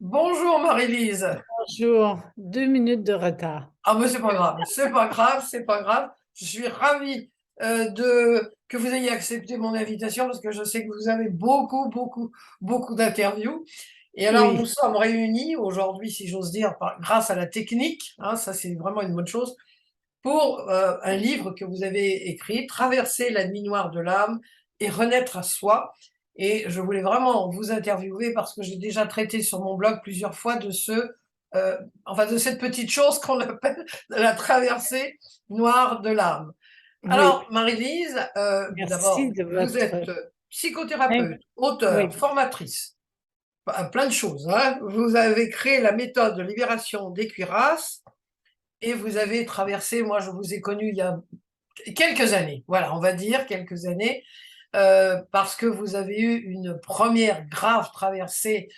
Bonjour Marie-Lise. Bonjour, 2 minutes de retard. Ah mais c'est pas grave, c'est pas grave, c'est pas grave. Je suis ravie que vous ayez accepté mon invitation parce que je sais que vous avez beaucoup d'interviews. Et alors nous Oui, sommes réunis aujourd'hui, si j'ose dire, grâce à la technique, hein, ça c'est vraiment une bonne chose, pour un livre que vous avez écrit, Traverser la nuit noire de l'âme et renaître à soi. Et je voulais vraiment vous interviewer parce que j'ai déjà traité sur mon blog plusieurs fois euh, de cette petite chose qu'on appelle la traversée noire de l'âme. oui, Alors, Marie-Lise, merci d'abord, de vous êtes votre... psychothérapeute, auteure, Oui, formatrice, plein de choses, hein. Vous avez créé la méthode de libération des cuirasses et vous avez traversé, moi je vous ai connu il y a quelques années, voilà, on va dire quelques années, parce que vous avez eu une première grave traversée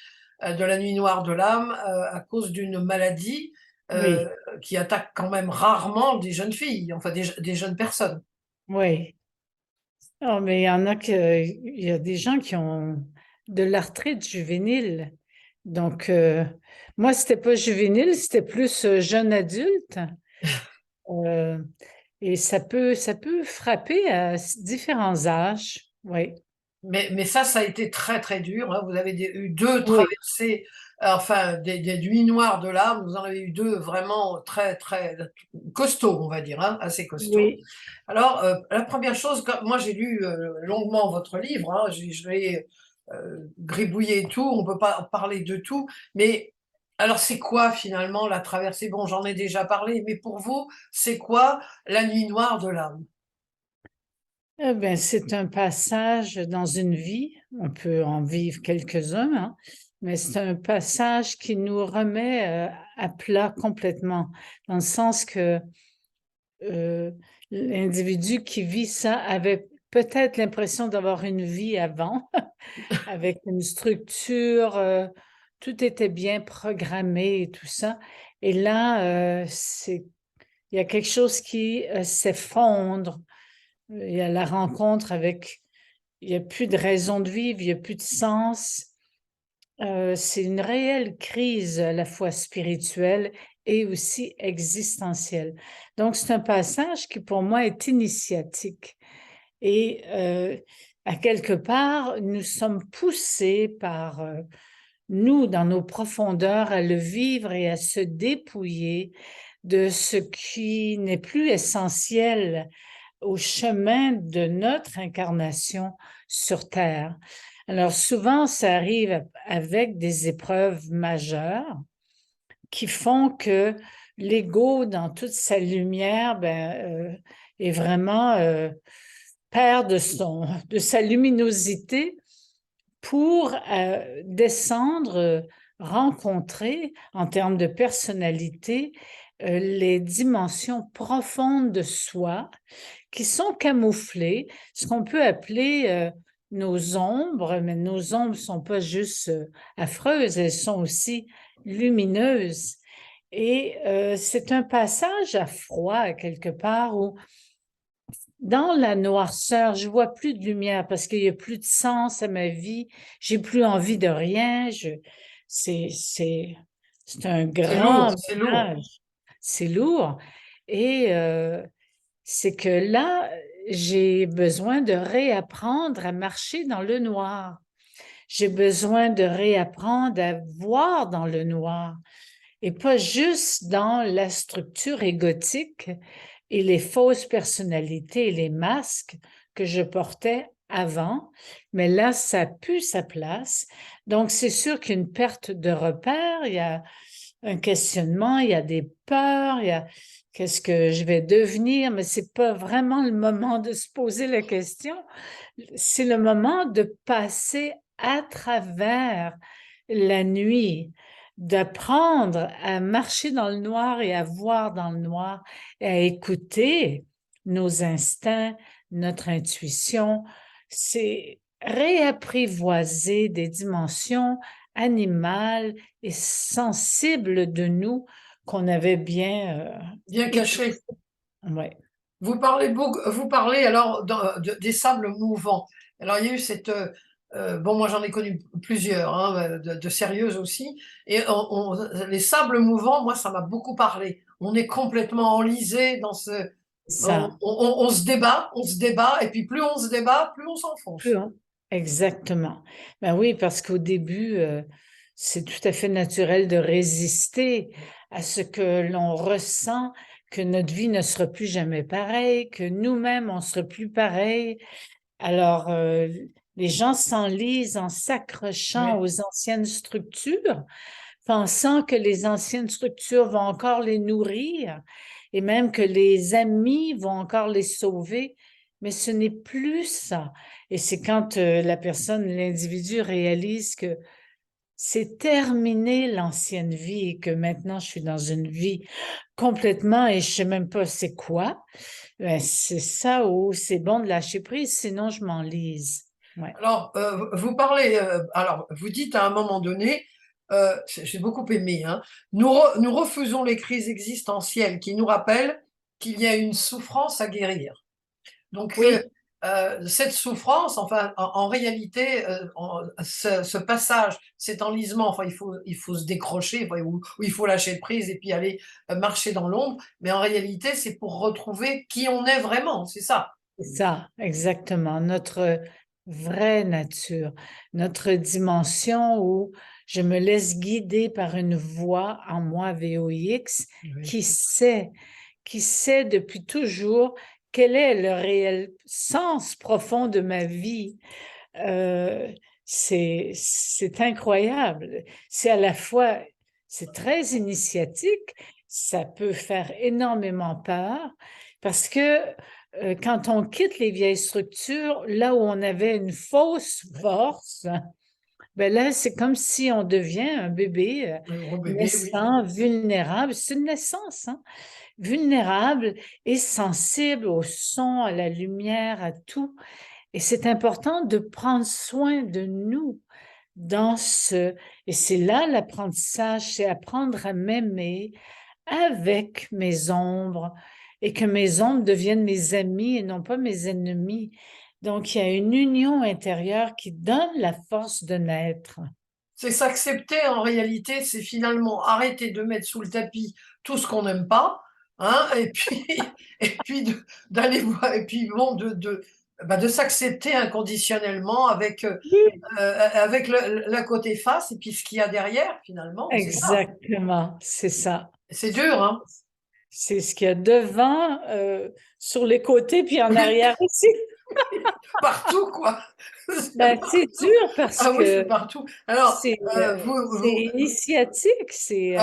de la nuit noire de l'âme à cause d'une maladie euh, oui, qui attaque quand même rarement des jeunes filles, enfin des jeunes personnes. oui. Oh, mais il y a des gens qui ont de l'arthrite juvénile. Donc, moi, c'était pas juvénile, c'était plus jeune adulte. Euh, et ça peut frapper à différents âges. Oui, Mais ça a été très très dur, hein. Vous avez eu deux oui, traversées, enfin des nuits noires de l'âme, vous en avez eu deux vraiment très très costauds, on va dire, hein, assez costauds. oui. Alors, la première chose, moi j'ai lu longuement votre livre, hein, je l'ai gribouillé et tout, on ne peut pas parler de tout, mais alors c'est quoi finalement la traversée? Bon, j'en ai déjà parlé, mais pour vous, c'est quoi la nuit noire de l'âme? Ben, c'est un passage dans une vie. On peut en vivre quelques-uns, hein, mais c'est un passage qui nous remet à plat complètement, dans le sens que euh, l'individu qui vit ça avait peut-être l'impression d'avoir une vie avant, avec une structure, tout était bien programmé et tout ça. Et là, il y a quelque chose qui s'effondre. Il y a la rencontre avec il n'y a plus de raison de vivre, il n'y a plus de sens. C'est une réelle crise à la fois spirituelle et aussi existentielle. Donc, c'est un passage qui, pour moi, est initiatique. Et à quelque part, nous sommes poussés par nous, dans nos profondeurs, à le vivre et à se dépouiller de ce qui n'est plus essentiel au chemin de notre incarnation sur Terre. Alors souvent, ça arrive avec des épreuves majeures qui font que l'ego, dans toute sa lumière, est vraiment perd de sa luminosité pour descendre, rencontrer en termes de personnalité les dimensions profondes de soi qui sont camouflées, ce qu'on peut appeler nos ombres, mais nos ombres ne sont pas juste affreuses, elles sont aussi lumineuses. Et c'est un passage à froid, quelque part, où dans la noirceur, je vois plus de lumière parce qu'il y a plus de sens à ma vie, j'ai plus envie de rien, c'est, c'est, c'est un C'est lourd, grand c'est lourd. ménage, c'est lourd. Et c'est que là, j'ai besoin de réapprendre à marcher dans le noir. J'ai besoin de réapprendre à voir dans le noir et pas juste dans la structure égotique et les fausses personnalités et les masques que je portais avant, mais là, ça n'a plus sa place. Donc, c'est sûr qu'une perte de repère, il y a un questionnement, il y a des peurs, il y a qu'est-ce que je vais devenir, mais c'est pas vraiment le moment de se poser la question. C'est le moment de passer à travers la nuit, d'apprendre à marcher dans le noir et à voir dans le noir et à écouter nos instincts, notre intuition. C'est réapprivoiser des dimensions animales et sensibles de nous qu'on avait bien Bien étouffées. caché. Ouais. Vous parlez alors des sables mouvants. Alors il y a eu cette bon, moi j'en ai connu plusieurs, hein, de sérieuses aussi. Et les sables mouvants, moi ça m'a beaucoup parlé. On est complètement enlisé dans ce. Ça. On se débat, et puis plus on se débat, plus on Plus s'enfonce. on- Exactement. Ben oui, parce qu'au début, c'est tout à fait naturel de résister à ce que l'on ressent, que notre vie ne sera plus jamais pareille, que nous-mêmes, on sera plus pareil. Alors, les gens s'enlisent en s'accrochant Oui. aux anciennes structures, pensant que les anciennes structures vont encore les nourrir et même que les amis vont encore les sauver, mais ce n'est plus ça. Et c'est quand la personne, l'individu réalise que c'est terminé l'ancienne vie et que maintenant je suis dans une vie complètement et je sais même pas c'est quoi, ben c'est ça où c'est bon de lâcher prise, sinon je m'enlise. Ouais. Alors, vous parlez, alors vous dites à un moment donné, j'ai beaucoup aimé, hein, nous refusons les crises existentielles qui nous rappellent qu'il y a une souffrance à guérir. Donc, Oui, cette souffrance, enfin, en réalité, ce passage, cet enlisement, enfin, il faut se décrocher, enfin, ou il faut lâcher prise et puis aller marcher dans l'ombre. Mais en réalité, c'est pour retrouver qui on est vraiment, c'est ça. c'est ça, exactement. Notre vraie nature, notre dimension où je me laisse guider par une voix en moi, VOX, Oui. qui sait, qui sait depuis toujours quel est le réel sens profond de ma vie. Euh, c'est incroyable. C'est à la fois, c'est très initiatique, ça peut faire énormément peur parce que quand on quitte les vieilles structures, là où on avait une fausse force, ben là, c'est comme si on devient un bébé Le gros bébé, oui. naissant, vulnérable. C'est une naissance, hein? Vulnérable et sensible au son, à la lumière, à tout. Et c'est important de prendre soin de nous dans ce... Et c'est là l'apprentissage, c'est apprendre à m'aimer avec mes ombres et que mes ombres deviennent mes amis et non pas mes ennemis. Donc, il y a une union intérieure qui donne la force de naître. C'est s'accepter en réalité, c'est finalement arrêter de mettre sous le tapis tout ce qu'on n'aime pas, hein, et puis, et puis d'aller voir, et puis bon, bah, de s'accepter inconditionnellement avec la côté face et puis ce qu'il y a derrière, finalement, c'est ça. Exactement, c'est ça. C'est dur, hein? C'est ce qu'il y a devant, sur les côtés, puis en Oui, arrière aussi. partout, quoi. Ben, C'est c'est partout. dur parce Ah oui, que c'est partout. Alors, c'est initiatique, c'est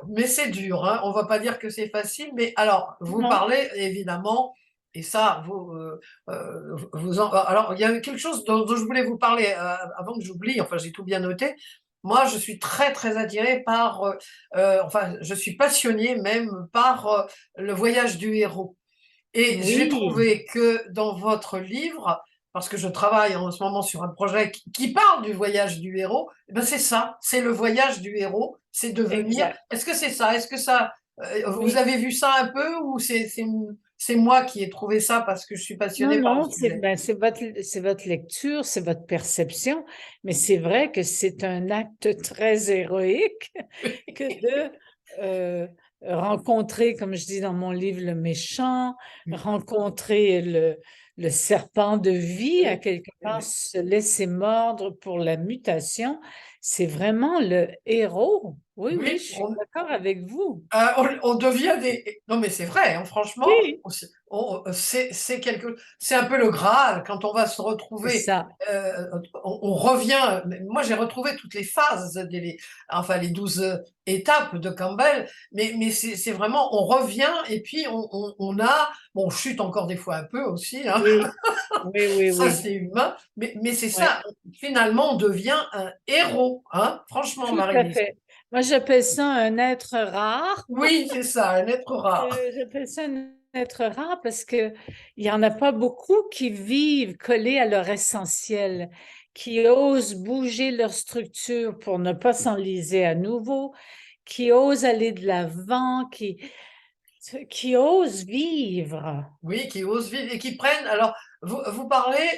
mais c'est dur, hein. On va pas dire que c'est facile, mais alors, vous non, parlez évidemment, et ça, alors, il y a quelque chose dont je voulais vous parler avant que j'oublie, enfin, j'ai tout bien noté. Moi, je suis très, très attirée par, enfin, je suis passionnée même par le voyage du héros. Et j'ai oui, trouvé que dans votre livre, parce que je travaille en ce moment sur un projet qui parle du voyage du héros, eh ben c'est ça, c'est le voyage du héros, c'est devenir. exact. Est-ce que c'est ça? Est-ce que ça, vous Oui. avez vu ça un peu ou c'est moi qui ai trouvé ça parce que je suis Non, passionnée par le non, sujet? c'est votre lecture, c'est votre perception, mais c'est vrai que c'est un acte très héroïque que de euh, rencontrer, comme je dis dans mon livre, le méchant, rencontrer le serpent de vie, à Oui, quelque part, oui. se laisser mordre pour la mutation. C'est vraiment le héros. Oui, oui, je Oui, suis d'accord avec vous. On devient des. Non, mais c'est vrai, hein, franchement, Oui, c'est un peu le Graal quand on va se c'est retrouver. ça. On revient. Moi, j'ai retrouvé toutes les phases, enfin les 12 étapes de Campbell, mais c'est vraiment, on revient et puis on a. Bon, on chute encore des fois un peu aussi, hein, Oui, oui, oui, ça oui. c'est humain, mais c'est Ouais. ça. Finalement, on devient un héros, hein, franchement, Tout à Marie-Lise. fait. Moi, j'appelle ça un être rare. Oui, c'est ça, un être rare. J'appelle ça un être rare parce que il y en a pas beaucoup qui vivent collés à leur essentiel, qui osent bouger leur structure pour ne pas s'enliser à nouveau, qui osent aller de l'avant, qui osent vivre. Oui, qui osent vivre et qui prennent. Alors, vous parlez.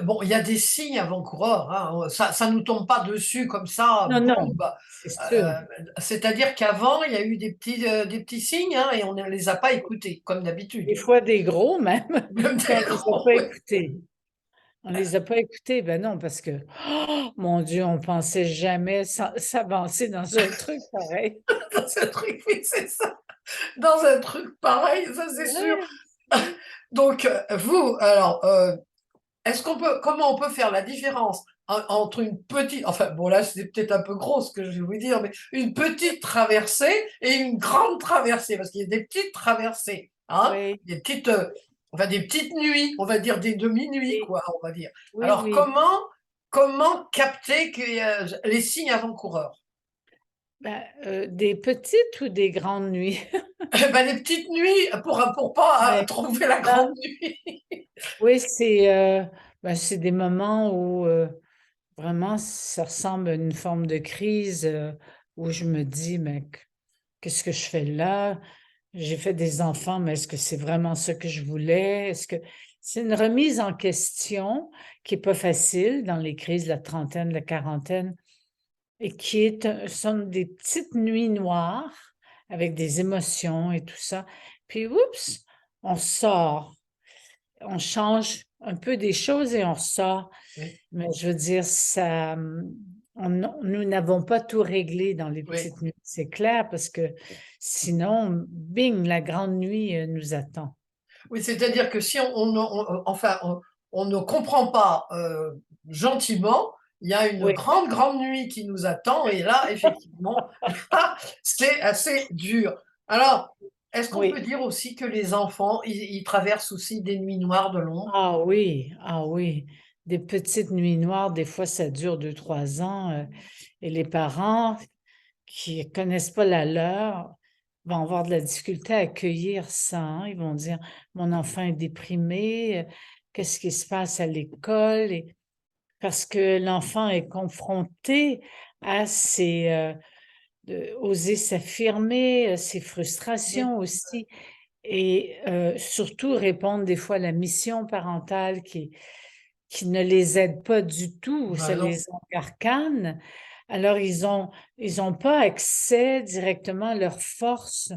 bon, il y a des signes avant-coureurs, hein, ça nous tombe pas dessus comme ça, Non, non, boum, c'est sûr. heu, c'est-à-dire qu'avant, il y a eu des petits signes, hein, et on ne les a pas écoutés, comme Des d'habitude. fois des gros même, Même puis on des les a grands, pas oui, écoutés. On les a pas écoutés, ben non, parce que, oh, mon Dieu, on pensait jamais s'avancer dans un truc pareil. dans un truc, oui, c'est ça, dans un truc pareil, ça c'est sûr. Ouais, Donc, vous, alors, est-ce qu'on peut comment on peut faire la différence entre une petite, enfin bon là c'est peut-être un peu gros ce que je vais vous dire, mais une petite traversée et une grande traversée? Parce qu'il y a des petites traversées, hein, oui, des petites, enfin des petites nuits, on va dire des demi-nuits oui, quoi, on va dire. oui, Alors oui. comment capter que, les signes avant-coureurs? Ben, des petites ou des grandes nuits? Eh ben, les petites nuits pour pas, Ouais. trouver la Ben, grande nuit. oui, ben, c'est des moments où, vraiment ça ressemble à une forme de crise, où je me dis: «Mais qu'est-ce que je fais là? J'ai fait des enfants, mais est-ce que c'est vraiment ça que je voulais? Est-ce que» c'est une remise en question qui est pas facile dans les crises de la trentaine, la quarantaine et qui est sont des petites nuits noires avec des émotions et tout ça. Puis oups, on sort, on change un peu des choses et on sort. Oui, Mais je veux dire, ça, nous n'avons pas tout réglé dans les oui. petites nuits, c'est clair, parce que sinon, bing, la grande nuit, nous attend. Oui, c'est-à-dire que si enfin, on ne comprend pas, gentiment, il y a une Oui, grande, grande nuit qui nous attend et là, effectivement, là, c'est assez dur. Alors, est-ce qu'on peut oui. dire aussi que les enfants, ils traversent aussi des nuits noires de l'ombre? Ah oui. Des petites nuits noires, des fois, ça dure 2, 3 ans, et les parents qui connaissent pas la leur vont avoir de la difficulté à accueillir ça, hein. Ils vont dire: «Mon enfant est déprimé, qu'est-ce qui se passe à l'école?» Et parce que l'enfant est confronté à oser s'affirmer, ses Oui, frustrations aussi et surtout répondre des fois à la mission parentale qui ne les aide pas du tout, ça ben non. les encarcane. Alors ils ont pas accès directement à leur force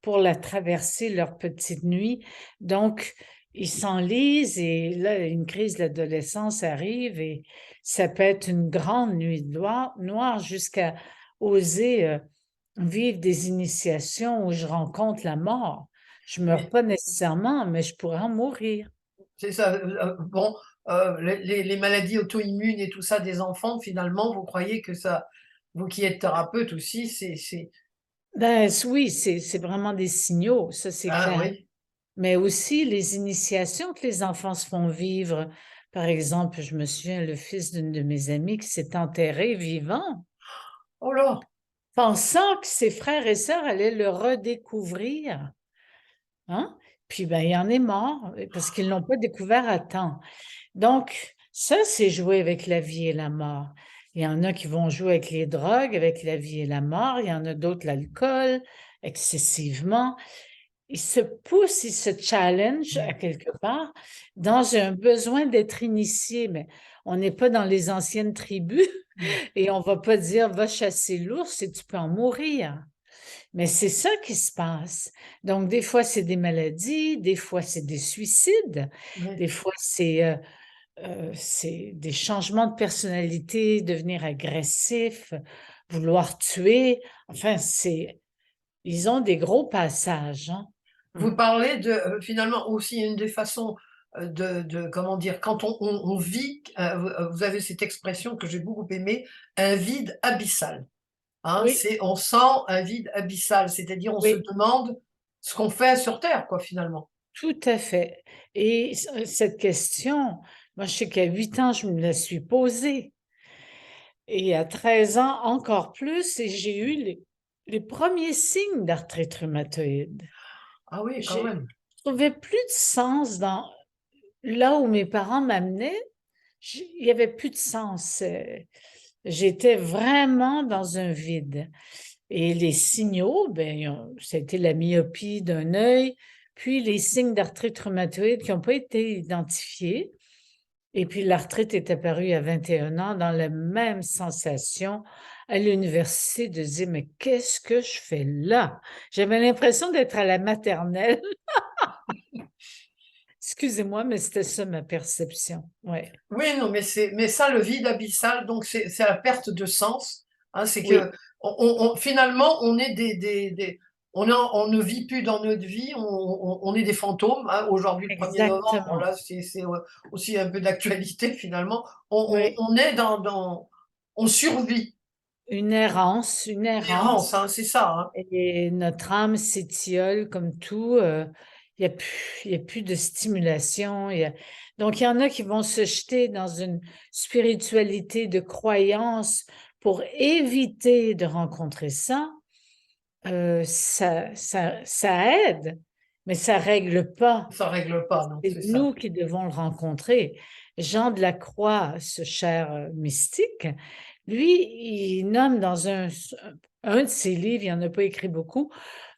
pour la traverser leur petite nuit. Donc ils s'enlisent et là, une crise de l'adolescence arrive et ça peut être une grande nuit noire jusqu'à oser, vivre des initiations où je rencontre la mort. Je meurs Oui, pas nécessairement, mais je pourrais en mourir. c'est ça, bon, les maladies auto-immunes et tout ça des enfants, finalement, vous croyez que ça, vous qui êtes thérapeute aussi, c'est Ben, oui, c'est vraiment des signaux, ça c'est ah clair. oui? Mais aussi les initiations que les enfants se font vivre. Par exemple, je me souviens, le fils d'une de mes amies qui s'est enterré vivant, Oh là! pensant que ses frères et sœurs allaient le redécouvrir, hein? Puis ben, il en est mort parce qu'ils l'ont pas découvert à temps. Donc, ça, c'est jouer avec la vie et la mort. Il y en a qui vont jouer avec les drogues, avec la vie et la mort. Il y en a d'autres, l'alcool, excessivement. Ils se poussent, ils se challenge à Oui. quelque part dans un besoin d'être initié. Mais on n'est pas dans les anciennes tribus Mmh. et on va pas dire va chasser l'ours et tu peux en mourir. Mais c'est ça qui se passe. Donc, des fois, c'est des maladies, des fois, c'est des suicides, Oui. des fois, c'est des changements de personnalité, devenir agressif, vouloir tuer. Enfin, ils ont des gros passages, hein. Mmh. Vous parlez de, finalement aussi une des façons, de comment dire? Quand on vit, vous avez cette expression que j'ai beaucoup aimée, un vide abyssal, hein? Oui, C'est on sent un vide abyssal, c'est-à-dire on se oui, demande ce qu'on fait sur terre quoi, finalement. tout à fait. Et cette question, moi, je sais qu'à 8 ans, je me la suis posée et à 13 ans, encore plus et j'ai eu les 1 signes d'arthrite rhumatoïde. Ah oui, quand J'ai même. je trouvais plus de sens dans là où mes parents m'amenaient, il y avait plus de sens, j'étais vraiment dans un vide et les signaux, ben, ça a été la myopie d'un œil, puis les signes d'arthrite rhumatoïde qui n'ont pas été identifiés Et puis la retraite est apparue à 21 ans dans la même sensation à l'université de dire: «Mais qu'est-ce que je fais là?» J'avais l'impression d'être à la maternelle. Excusez-moi, mais c'était ça ma perception. Ouais, Oui, non, mais ça, le vide abyssal, donc c'est la perte de sens, hein, c'est oui, que finalement, on est on ne vit plus dans notre vie, on est des fantômes, hein. Aujourd'hui, le 1er novembre, exactement. là, c'est aussi un peu d'actualité finalement. Oui, On est on survit, une une errance, errance hein, c'est ça, hein. et notre âme s'étiole comme tout, il y a plus de stimulation, donc il y en a qui vont se jeter dans une spiritualité de croyance pour éviter de rencontrer ça. Ça aide, mais ça règle pas. Ça règle pas, non, C'est c'est ça. nous qui devons le rencontrer. Jean de la Croix, ce cher mystique, lui, il nomme dans un de ses livres, il n'en a pas écrit beaucoup,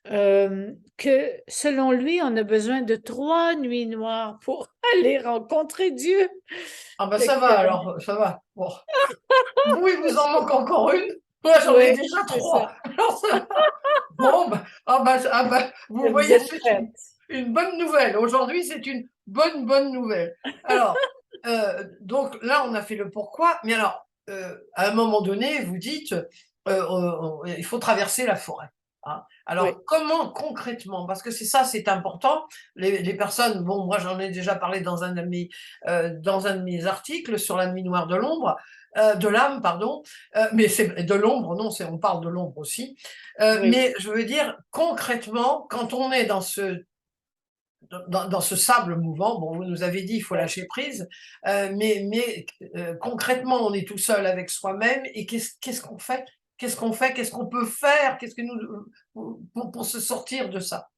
que selon lui, on a besoin de 3 nuits noires pour aller rencontrer Dieu. Ah bah Fait ça va que, alors, ça va. Bon. Vous, il vous en manque encore une. Moi, j'en ai ouais, déjà c'est ça. 3. Alors ça va. Bon, bah, ah bah, vous Vous voyez, êtes c'est prête. une bonne nouvelle. Aujourd'hui, c'est une bonne nouvelle. Alors, donc là, on a fait le pourquoi, mais alors, à un moment donné, vous dites, il faut traverser la forêt, hein. Oui, Alors, comment concrètement? Parce que c'est ça, c'est important. Les personnes, bon, moi, j'en ai déjà parlé dans un de mes articles sur la nuit noire de l'ombre, de l'âme, pardon, mais c'est de l'ombre, non, on parle de l'ombre aussi. oui, Mais je veux dire, concrètement, quand on est dans ce sable mouvant, bon, vous nous avez dit, il faut ouais. lâcher prise, concrètement, on est tout seul avec soi-même et qu'est-ce qu'on fait? Qu'est-ce qu'on fait? Qu'est-ce qu'on peut faire? Qu'est-ce que pour se sortir de ça?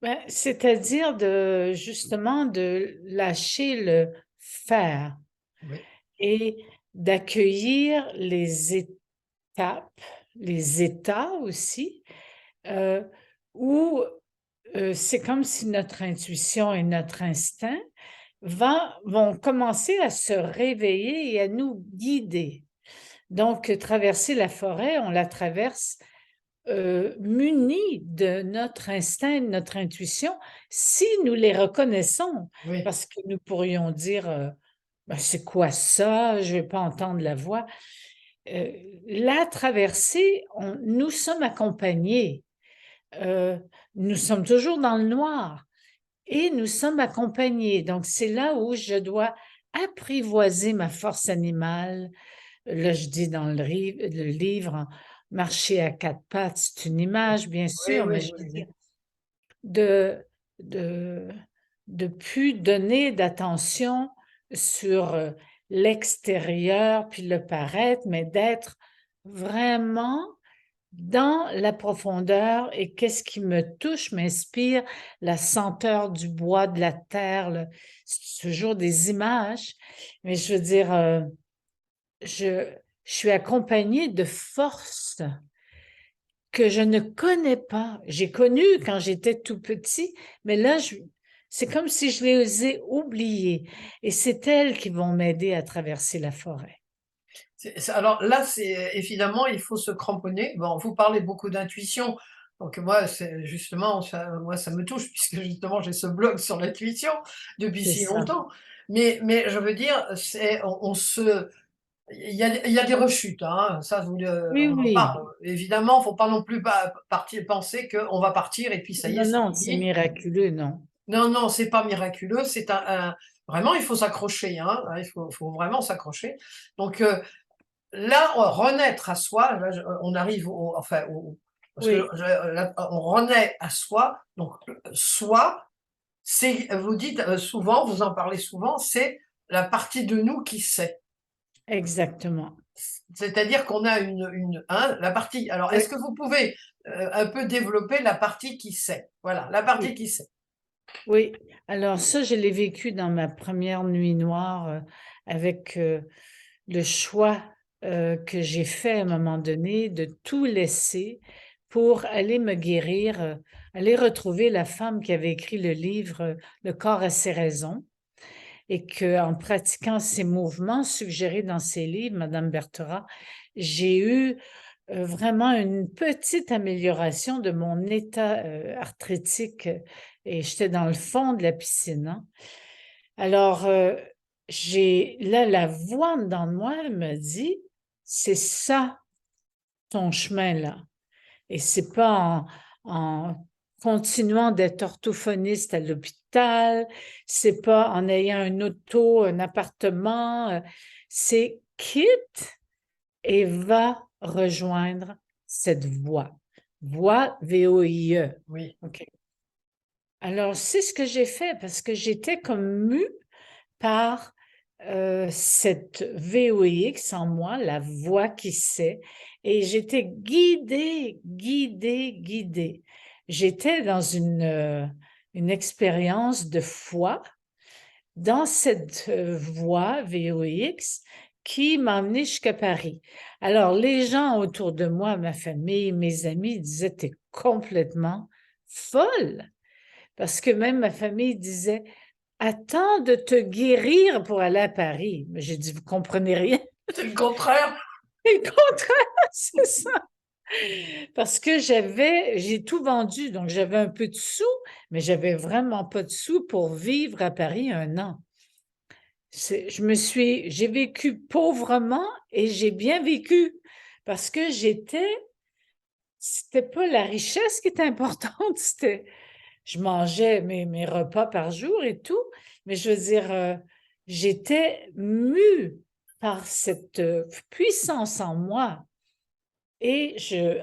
Ben, c'est-à-dire de justement de lâcher le faire Oui, et d'accueillir les étapes, les états aussi, heu, où, c'est comme si notre intuition et notre instinct vont commencer à se réveiller et à nous guider. Donc traverser la forêt, on la traverse munis de notre instinct, de notre intuition, si nous les reconnaissons. oui, Parce que nous pourrions dire, «Ben, c'est quoi ça? Je ne vais pas entendre la voix». Heu, la traversée, nous sommes accompagnés, heu, nous sommes toujours dans le noir et nous sommes accompagnés. Donc c'est là où je dois apprivoiser ma force animale. Là, je dis dans le livre, hein, marcher à 4 pattes, c'est une image, bien oui, sûr, mais oui, je oui, veux dire oui. de de de plus donner d'attention sur, l'extérieur, puis le paraître, mais d'être vraiment dans la profondeur et qu'est-ce qui me touche, m'inspire, la senteur du bois, de la terre, c'est toujours des images, mais je veux dire, je je suis accompagnée de forces que je ne connais pas. J'ai connu quand j'étais tout petit, mais là, c'est comme si je les ai oubliées et c'est elles qui vont m'aider à traverser la forêt. Alors là, c'est évidemment, il faut se cramponner. Bon, vous parlez beaucoup d'intuition, donc moi, c'est justement, moi, ça me touche puisque justement, j'ai ce blog sur l'intuition depuis C'est si ça. longtemps. Mais je veux dire, il y a des rechutes, hein, ça, Oui, on en oui. parle. Évidemment, faut pas non plus partir, penser qu'on va partir et puis ça y est, Non, c'est non, c'est fini. miraculeux, non. Non, non, c'est pas miraculeux, c'est vraiment, il faut s'accrocher, hein, faut vraiment s'accrocher. Donc, là, renaître à soi, là, on arrive parce que Oui, là, on renaît à soi, donc soi, c'est vous dites, souvent, vous en parlez souvent, c'est la partie de nous qui sait. exactement. C'est-à-dire qu'on a hein, la partie alors Oui, est-ce que vous pouvez, un peu développer la partie qui sait? Voilà, la partie oui, qui sait. oui. Alors ça, je l'ai vécu dans ma première nuit noire, avec, le choix, que j'ai fait à un moment donné de tout laisser pour aller me guérir, aller retrouver la femme qui avait écrit le livre, «Le corps a ses raisons». et qu'en pratiquant ces mouvements suggérés dans ces livres, Madame Berthera, j'ai eu vraiment une petite amélioration de mon état arthritique et j'étais dans le fond de la piscine, hein. Alors, j'ai là la voix dans moi elle me dit, c'est ça ton chemin là. Et c'est pas en continuant d'être orthophoniste à l'hôpital, c'est pas en ayant un auto, un appartement, c'est quitte et va rejoindre cette voie. Voie, V-O-I-E. Oui. OK. Alors, c'est ce que j'ai fait parce que j'étais comme mue par cette VOX en moi, la voix qui sait, et j'étais guidée, guidée, guidée. J'étais dans une expérience de foi dans cette voie VOX qui m'a emmenée jusqu'à Paris. Alors, les gens autour de moi, ma famille, mes amis disaient, t'es complètement folle. Parce que même ma famille disait, attends de te guérir pour aller à Paris. Mais j'ai dit, vous comprenez rien. C'est le contraire. Le contraire, c'est ça. Parce que j'ai tout vendu, donc j'avais un peu de sous, mais j'avais vraiment pas de sous pour vivre à Paris 1 an. J'ai vécu pauvrement et j'ai bien vécu parce que c'était pas la richesse qui était importante, je mangeais mes repas par jour et tout, mais je veux dire, j'étais mue par cette puissance en moi. Et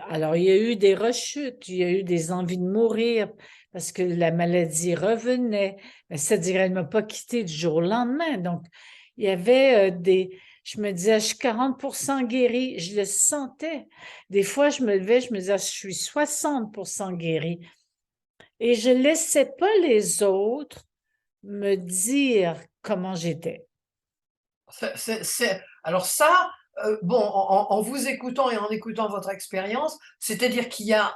alors, il y a eu des rechutes, il y a eu des envies de mourir parce que la maladie revenait. Mais c'est-à-dire, elle ne m'a pas quittée du jour au lendemain. Donc, il y avait je me disais, je suis 40% guérie, je le sentais. Des fois, je me levais, je me disais, je suis 60% guérie. Et je ne laissais pas les autres me dire comment j'étais. Alors ça, bon, en vous écoutant et en écoutant votre expérience, c'est-à-dire qu'il y a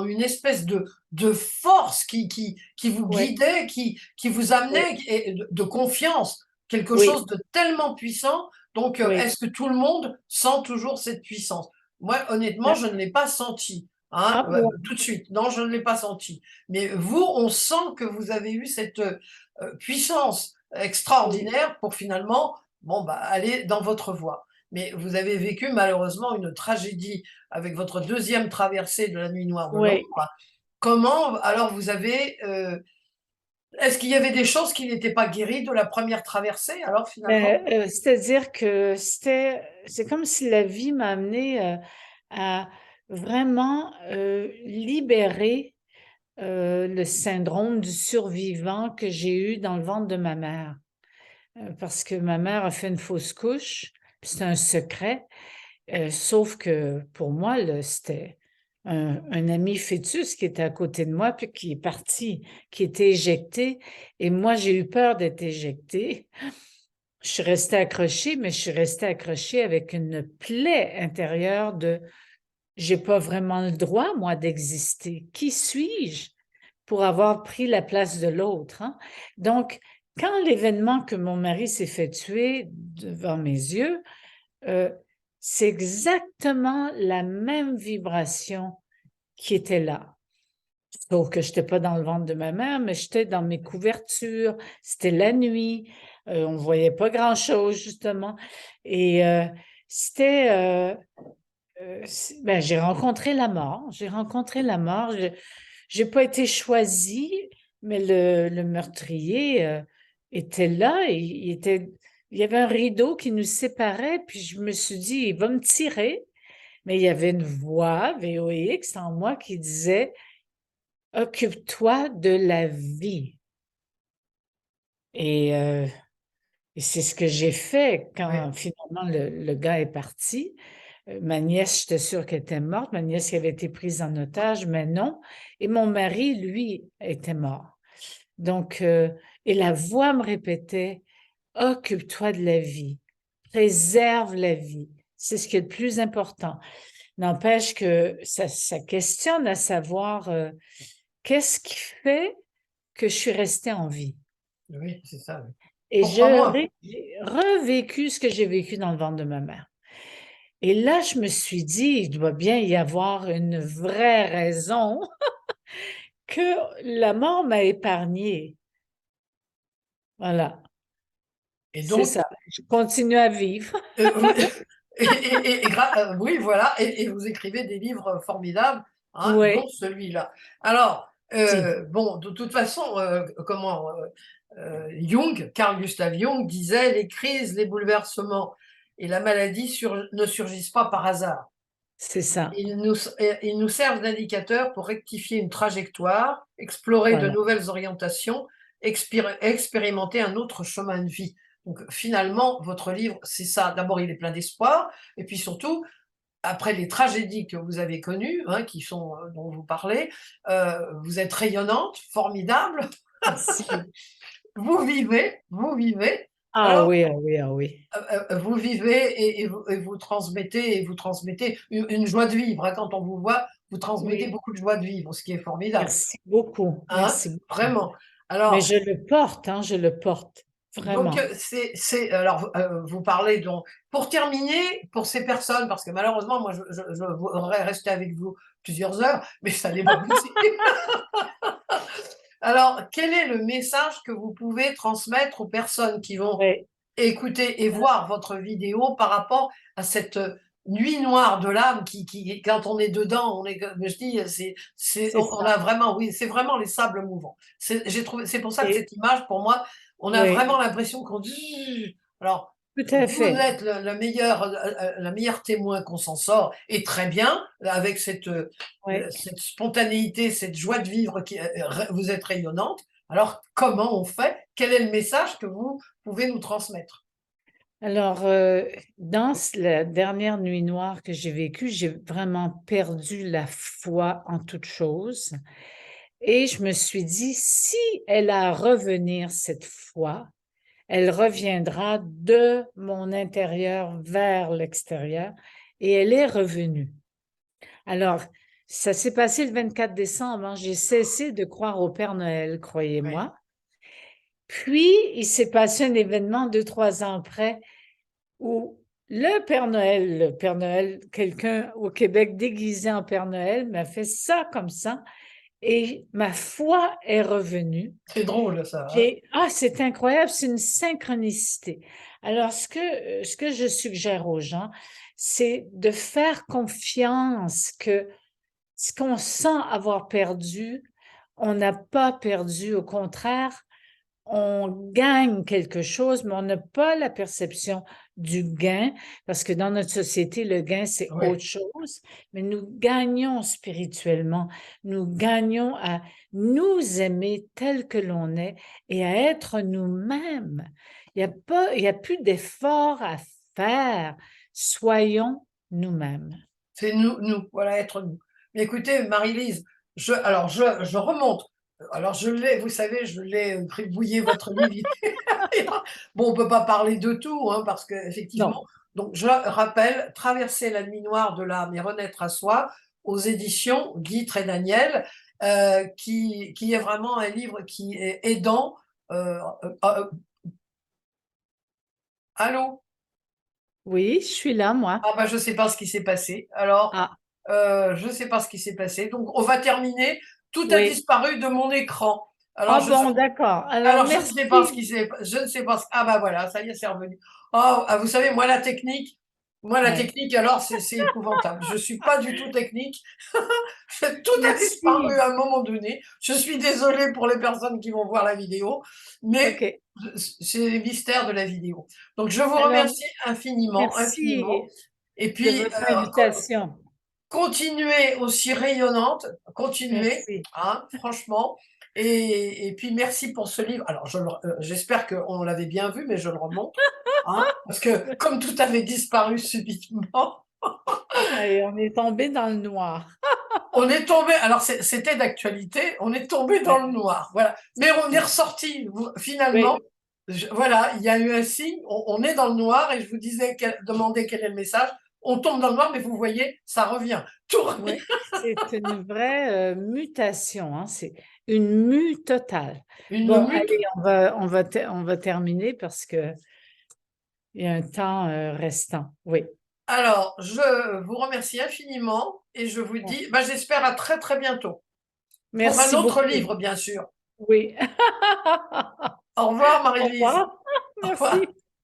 une espèce de force qui vous Oui, guidait, qui vous oui, amenait, et de confiance, quelque oui, chose de tellement puissant. Donc, oui. est-ce que tout le monde sent toujours cette puissance? Moi, honnêtement, je ne l'ai pas senti, hein, Ah bon? tout de suite. Non, je ne l'ai pas senti. Mais vous, on sent que vous avez eu cette puissance Oui, extraordinaire pour finalement, bon, bah, aller dans votre voie. Mais vous avez vécu malheureusement une tragédie avec votre deuxième traversée de la nuit noire de oui. l'ombre. Comment alors vous avez, est-ce qu'il y avait des choses qui n'étaient pas guéries de la première traversée alors finalement? C'est-à-dire que c'est comme si la vie m'a amenée à vraiment libérer le syndrome du survivant que j'ai eu dans le ventre de ma mère. Parce que ma mère a fait une fausse couche, puis c'est un secret. Sauf que pour moi, là, c'était un ami fœtus qui était à côté de moi, puis qui est parti, qui était éjecté. Et moi, j'ai eu peur d'être éjectée. Je suis restée accrochée, mais je suis restée accrochée avec une plaie intérieure de j'ai pas vraiment le droit, moi, d'exister. Qui suis-je pour avoir pris la place de l'autre, hein? Donc, quand l'événement que mon mari s'est fait tuer devant mes yeux, euh, c'est exactement la même vibration qui était là. Sauf que je n'étais pas dans le ventre de ma mère, mais j'étais dans mes couvertures. C'était la nuit. On ne voyait pas grand-chose, justement. Et c'était... ben, j'ai rencontré la mort. J'ai rencontré la mort. Je n'ai pas été choisie, mais le meurtrier était là. Et il y avait un rideau qui nous séparait. Puis je me suis dit, il va me tirer. Mais il y avait une voix, VOX, en moi qui disait, occupe-toi de la vie. Et, euh, et c'est ce que j'ai fait Oui, quand finalement le gars est parti. Ma nièce, j'étais sûre qu'elle était morte. Ma nièce qui avait été prise en otage, mais non. Et mon mari, lui, était mort. Donc, et la voix me répétait, occupe-toi de la vie, préserve la vie. C'est ce qui est le plus important. N'empêche que ça questionne à savoir qu'est-ce qui fait que je suis restée en vie. oui, c'est ça, oui. Et pour 3 mois. j'ai revécu ce que j'ai vécu dans le ventre de ma mère. Et là, je me suis dit, il doit bien y avoir une vraie raison que la mort m'a épargnée. Voilà, Et c'est donc, ça. Je continue à vivre. euh, oui, voilà, et vous écrivez des livres formidables, hein, dont Oui, celui-là. Alors, si, bon, de toute façon, Jung, Carl Gustav Jung disait: les crises, les bouleversements et la maladie ne surgissent pas par hasard. c'est ça. Ils nous servent d'indicateur pour rectifier une trajectoire, explorer de Voilà. nouvelles orientations, expérimenter un autre chemin de vie. Donc finalement, votre livre, c'est ça. D'abord, il est plein d'espoir, et puis surtout, après les tragédies que vous avez connues, hein, dont vous parlez, vous êtes rayonnante, formidable, Merci. vous vivez. Ah Alors, oui, ah oui, ah oui. vous vivez et vous transmettez une joie de vivre, hein. Quand on vous voit, vous transmettez Oui, beaucoup de joie de vivre, ce qui est formidable, merci beaucoup. hein, Merci beaucoup. vraiment. Mais Alors, je le porte, hein, je le porte. donc, Vraiment. alors, vous parlez donc, pour terminer, pour ces personnes, parce que malheureusement, moi, je voudrais rester avec vous plusieurs heures, mais ça n'est pas possible. Alors, quel est le message que vous pouvez transmettre aux personnes qui vont Oui. écouter et voir votre vidéo par rapport à cette nuit noire de l'âme quand on est dedans, je dis, C'est on ça. a vraiment, oui, c'est vraiment les sables mouvants. J'ai trouvé, c'est pour ça que Et cette image, pour moi, on a oui, vraiment l'impression qu'on dit, alors, tout à vous fait. êtes la meilleure témoin qu'on s'en sort, et très bien, avec Oui. cette spontanéité, cette joie de vivre vous êtes rayonnante. Alors, comment on fait? Quel est le message que vous pouvez nous transmettre? Alors, dans la dernière nuit noire que j'ai vécue, j'ai vraiment perdu la foi en toute chose. Et je me suis dit, si elle a à revenir cette foi, elle reviendra de mon intérieur vers l'extérieur et elle est revenue. Alors, ça s'est passé le 24 décembre, hein. J'ai cessé de croire au Père Noël, Oui, croyez-moi. Puis, il s'est passé un événement 2, 3 ans après où le Père Noël, quelqu'un au Québec déguisé en Père Noël m'a fait ça comme ça et ma foi est revenue. c'est drôle ça, hein? C'est incroyable, c'est une synchronicité. Alors, ce que je suggère aux gens, c'est de faire confiance que ce qu'on sent avoir perdu, on n'a pas perdu. Au contraire, on gagne quelque chose, mais on n'a pas la perception du gain, parce que dans notre société, le gain, c'est Oui. autre chose, mais nous gagnons spirituellement, nous gagnons à nous aimer tel que l'on est et à être nous-mêmes. Il y a plus d'effort à faire. Soyons nous-mêmes. C'est nous, voilà, être nous. Mais écoutez, Marie-Lise, je remonte. Alors, vous savez, je l'ai gribouillé votre livre. Bon, on peut pas parler de tout, hein, parce qu'effectivement, Non. donc je rappelle, Traverser la nuit noire de l'âme et renaître à soi, aux éditions Guy Trédaniel, qui est vraiment un livre qui est aidant. Allô? Oui, je suis là, moi. Ah bah, je sais pas ce qui s'est passé. Alors, Ah, je sais pas ce qui s'est passé. Donc, on va terminer. Tout a oui. disparu de mon écran. Ah bon, d'accord. Alors, Alors, je ne sais pas ce merci. qui s'est, je ne sais pas. Ah bah voilà, ça y est, c'est revenu. Oh, ah, vous savez, moi la Ouais. technique, alors c'est épouvantable. Je suis pas du tout technique. Tout a disparu Merci. à un moment donné. Je suis désolée pour les personnes qui vont voir la vidéo, mais OK. c'est les mystères de la vidéo. Donc, je vous Alors, remercie infiniment, infiniment. merci Et de puis, votre invitation. continuez aussi rayonnante, continuez, Merci. hein, franchement. Et puis merci pour ce livre. Alors, j'espère qu'on l'avait bien vu, mais je le remonte, hein, parce que comme tout avait disparu subitement, Et on est tombé dans le noir. on est tombé. Alors, c'était d'actualité, on est tombé dans Ouais, le noir. Voilà. Mais on est ouais. ressorti, finalement. Oui, Voilà, il y a eu un signe, on est dans le noir, et je vous disais, demandez quel est le message. on tombe dans le noir, mais vous voyez, ça revient. Tout revient. Oui, c'est une vraie mutation, hein, c'est une mue totale. Une Bon, mute. allez, on va terminer parce que il y a un temps restant. Oui. Alors, je vous remercie infiniment et je vous dis, bah, j'espère à très très bientôt. Pour un Merci autre beaucoup. livre, bien sûr. Oui. Au revoir, Au Marie-Lise. revoir. Au revoir. Merci.